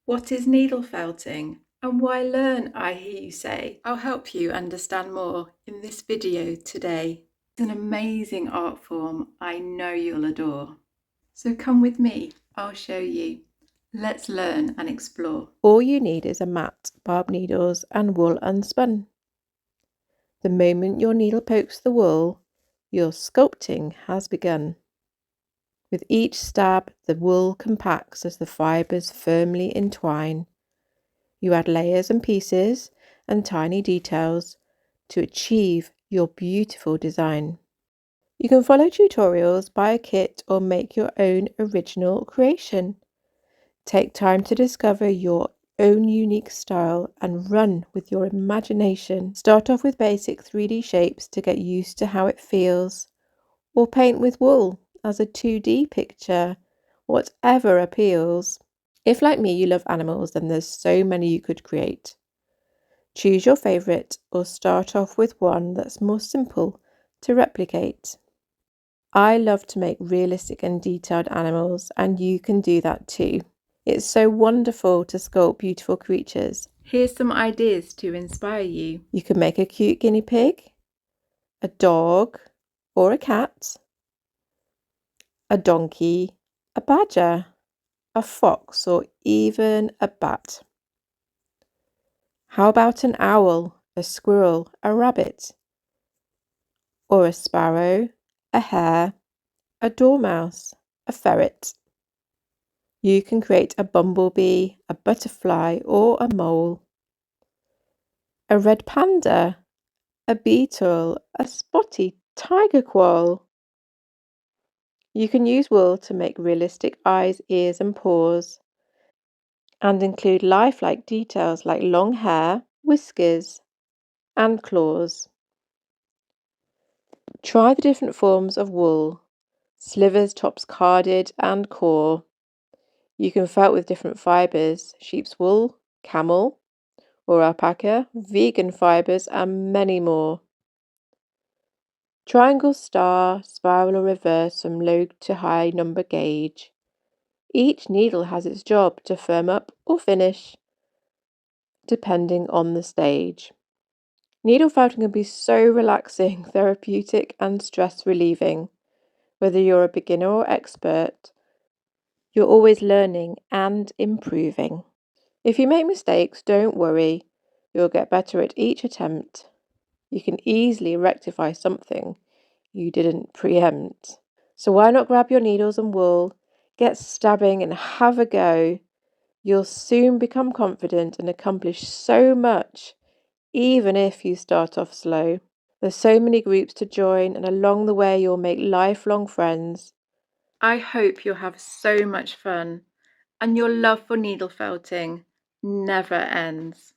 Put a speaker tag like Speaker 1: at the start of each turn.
Speaker 1: What is needle felting and why learn, I hear you say? I'll help you understand more in this video today. It's an amazing art form I know you'll adore. So come with me, I'll show you. Let's learn and explore.
Speaker 2: All you need is a mat, barb needles and wool unspun. The moment your needle pokes the wool, your sculpting has begun. With each stab, the wool compacts as the fibres firmly entwine. You add layers and pieces and tiny details to achieve your beautiful design. You can follow tutorials, buy a kit, or make your own original creation. Take time to discover your own unique style and run with your imagination. Start off with basic 3D shapes to get used to how it feels, or paint with wool as a 2D picture, whatever appeals. If, like me, you love animals, then there's so many you could create. Choose your favourite or start off with one that's more simple to replicate. I love to make realistic and detailed animals, and you can do that too. It's so wonderful to sculpt beautiful creatures.
Speaker 1: Here's some ideas to inspire you.
Speaker 2: You can make a cute guinea pig, a dog or a cat, a donkey, a badger, a fox, or even a bat. How about an owl, a squirrel, a rabbit, or a sparrow, a hare, a dormouse, a ferret? You can create a bumblebee, a butterfly, or a mole, a red panda, a beetle, a spotty tiger quoll. You can use wool to make realistic eyes, ears, and paws, and include lifelike details like long hair, whiskers, and claws. Try the different forms of wool: slivers, tops, carded, and core. You can felt with different fibres: sheep's wool, camel or alpaca, vegan fibres, and many more. Triangle, star, spiral, or reverse from low to high number gauge. Each needle has its job to firm up or finish, depending on the stage. Needle felting can be so relaxing, therapeutic, and stress relieving. Whether you're a beginner or expert, you're always learning and improving. If you make mistakes, don't worry, you'll get better at each attempt. You can easily rectify something you didn't preempt. So why not grab your needles and wool, get stabbing and have a go? You'll soon become confident and accomplish so much, even if you start off slow. There's so many groups to join, and along the way you'll make lifelong friends.
Speaker 1: I hope you'll have so much fun and your love for needle felting never ends.